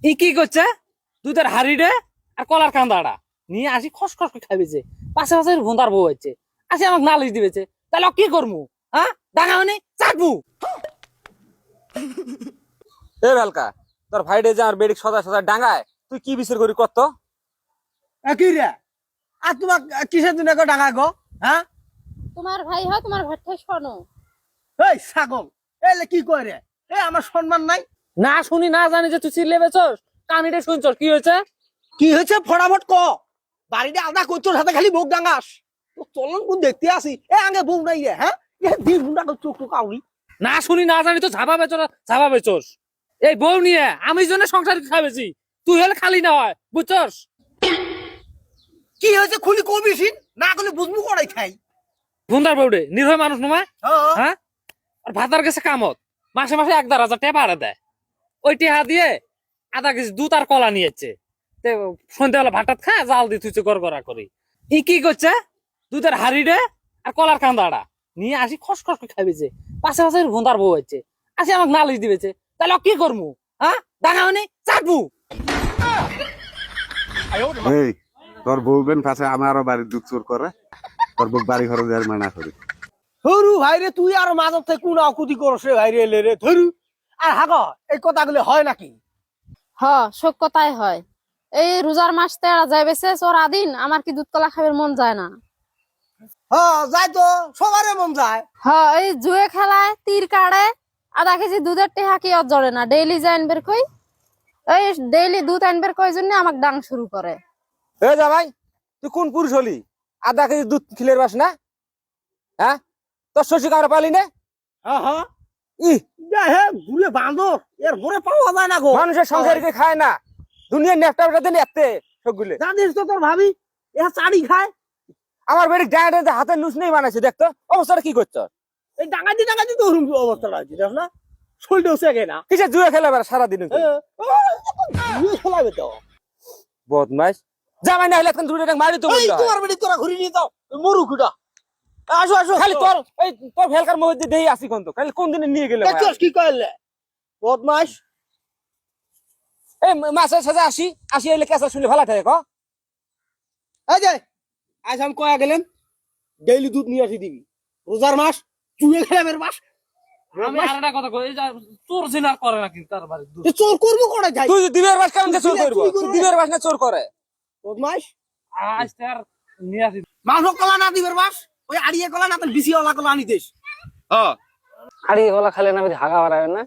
ই কি করছে? তুই তোর হাড়িডে আর কলার কান্দাটা নিয়ে আসি খস খস করে খাইবেছে। পাশে পাশে ভোঁদার বউ হচ্ছে, আসি আমাকে নালিশ দিবেছে। তাহলে কি করবো? হ্যাঁ, ডাঙা মানে চাটবো। এ বেলকা, তোর ভাইডে যে আর বেডিক সদা সদা ডাঙায়, তুই কি বিচার করি কত? কি রে? আর তোমার কিসের জন্য ডাঙা গো? হ্যাঁ, তোমার ভাই হয়, তোমার ভাইটা শোনো। এই ছাগল, এলে কি করে? আমার সম্মান নাই। না শুনি না জানি যে তুই চিল্লে বেচস, কানিটা শুনছস। কি হয়েছে? কি হয়েছে ফটাফট ক। বাড়িতে আদা করছোর হাতে খালি বউ ডাঙাস। তো চলন কোন দেখতে আসি, আগে বউ নাই রে। হ্যাঁ, দিন গুন্ডা চোখ টুক আউলি। না শুনি না জানি তো ঝাপা বেচস, ঝাপা বেচস। এই বউ নিয়ে আমি জন্য সংসার খাবেছি, তুই হলে খালি না হয়, বুঝছস? কি হয়েছে খুলি কবিসিন, না করলে বুঝবো করাই খাই। ভোঁদার বউডে নির্ভয় মানুষ নয়। হ্যাঁ, আর ভাতার গেছে কামত, মাসে মাসে 1,000 টাকা ভাড়া দেয়। ওই টেহা দিয়ে আধা কেজি দুধ আর কলা নিয়েছে। সন্ধ্যাবেলা ভাটাত খা জাল দিয়ে তুই গড়গড়া করি। ই কি করছে? দুধের হাড়িডে আর কলার কান্দাটা নিয়ে আসি খস খস করে খাইবেছে। পাশে পাশে ভোঁদার বউ হচ্ছে, আসি আমাকে নালিশ দিবেছে। তাহলে কি করবো? হ্যাঁ, ডাঙা মানে চাটবো। এই তোর বউ বেন পাশে আমারও বাড়ির দুঃখ চোর করে, তোর বউ বাড়ি ঘরে দেওয়ার মানা করি। ধরু ভাইরে, তুই আর মাঝে থেকে কোন অকুতি করস রে ভাইরে, এলে রে ধরু। আর হাগ এই কথাগুলো হয় নাকি? শোক কথাই হয়। এই রোজার মাস তেরা যাইবেছে চোরা দিন, আমার কি দুধ কলা খাবার মন যায় না। যাই তো, সবারই মন যায়। এই জুয়ে খেলায় তীর কাড়ে, আধা কেজি দুধের টেহা কি আর জড়ে না। ডেইলি যাই আনবের কই, এই ডেইলি দুধ আনবের কই জন্য আমাকে ডাং শুরু করে। এ যা ভাই, তুই কোন পুরুষ হলি? আধা কেজি দুধ খিলের বাস না? হ্যাঁ, তোর শশী কামড়া পালি না? ই ঘুরে বাঁধো, এর ভরে পাওয়া যায় না গো। মানুষের সংসারকে খায় না, দুনিয়ার নেপটা দেন এতে সবগুলো। জানিস তো তোর ভাবি এ চাড়ি খায়। আমার বেড়ি ডাঙা হাতে নুস নেই বানাইছে, দেখতো অবস্থাটা কি করছ? এই ডাঙাতি ডাঙাতি তো ওরকম অবস্থাটা আছে, দেখ না শরীরটা উঠে গে না। কিসে জুয়ে খেলে বেড়া সারাদিন? খেলাবে তো বদমাইশ জামাই না হলে এখন দুটো মারি তো বললো। তোমার বাড়ি তোরা ঘুরে নিয়ে যাও, মরু খুঁটা। আসো আসো, খালি তোর এই তোর ভেলকার মধ্যে দেই আসি কোন তো, খালি কোন দিনে নিয়ে গেলে দেখছস কি করলে বদমাস। এই মাছের সাথে আসি আসি এলে কেসা শুনলে ভালো থাকে ক। এই যে আজ আমি কয়া গেলেন ডেইলি দুধ নিয়ে আসি দিবি। রোজার মাস, চুয়ে খেলামের মাস। আমি আর একটা কথা কই, এই যে চোর জিনার করে নাকি তার বাড়ি দুধ? চোর করবো করে যাই তুই দিনের বাস কেমন চোর করবো? তুই দিনের বাস না চোর করে? বদমাস। আজ তার নিয়ে আসি। মাংস কলা না দিবের মাস, ওই আড়িয়ে কলা না তো বিসি ওলা কলা আনিতেস। আড়ি গলা খালে না হাগা বাড়াবে না।